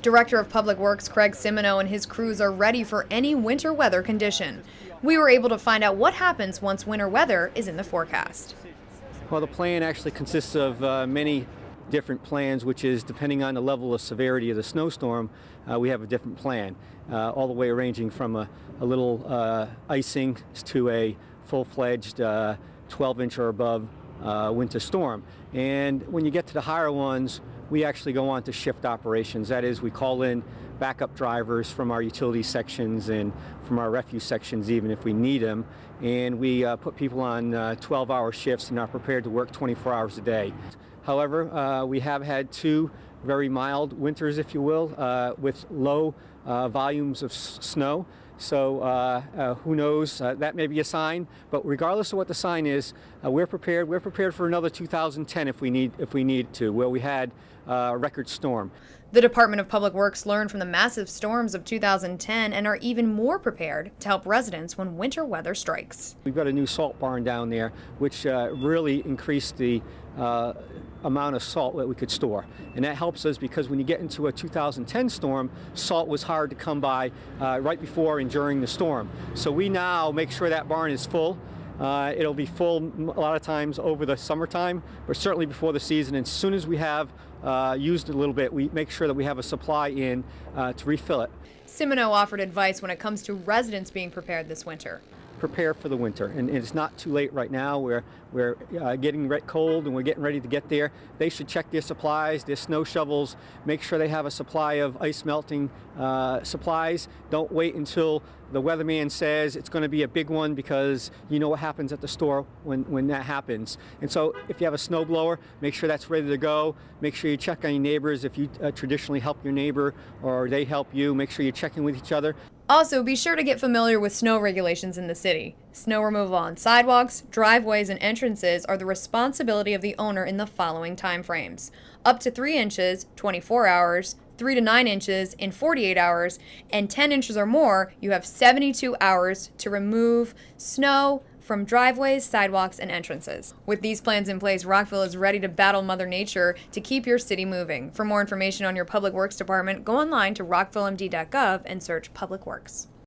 Director of Public Works Craig Simoneau and his crews are ready for any winter weather condition. We were able to find out what happens once winter weather is in the forecast. Well, the plan actually consists of many different plans, which is depending on the level of severity of the snowstorm, we have a different plan, all the way ranging from a little icing to a full-fledged 12-inch or above winter storm. And when you get to the higher ones, we actually go on to shift operations. That is, we call in backup drivers from our utility sections and from our refuse sections, even if we need them. And we put people on 12-hour shifts and are prepared to work 24 hours a day. However, we have had two very mild winters, if you will, with low volumes of snow. So who knows, that may be a sign, but regardless of what the sign is, we're prepared. We're prepared for another 2010 if we need to, where we had a record storm. The Department of Public Works learned from the massive storms of 2010 and are even more prepared to help residents when winter weather strikes. We've got a new salt barn down there, which really increased the amount of salt that we could store. And that helps us because when you get into a 2010 storm, salt was hard to come by right before and during the storm. So we now make sure that barn is full. It'll be full a lot of times over the summertime, but certainly before the season. And as soon as we have used a little bit, we make sure that we have a supply in to refill it. Simoneau offered advice when it comes to residents being prepared this winter. Prepare for the winter, and it's not too late right now. We're getting cold and we're getting ready to get there. They should check their supplies, their snow shovels, make sure they have a supply of ice melting supplies. Don't wait until the weatherman says it's going to be a big one, because you know what happens at the store when that happens. And so if you have a snow blower, make sure that's ready to go. Make sure you check on your neighbors. If you traditionally help your neighbor or they help you, make sure you're checking with each other. Also, be sure to get familiar with snow regulations in the city. Snow removal on sidewalks, driveways, and entrances are the responsibility of the owner in the following time frames: up to 3 inches, 24 hours, 3 to 9 inches in 48 hours, and 10 inches or more, you have 72 hours to remove snow from driveways, sidewalks, and entrances. With these plans in place, Rockville is ready to battle Mother Nature to keep your city moving. For more information on your Public Works Department, go online to rockvillemd.gov and search Public Works.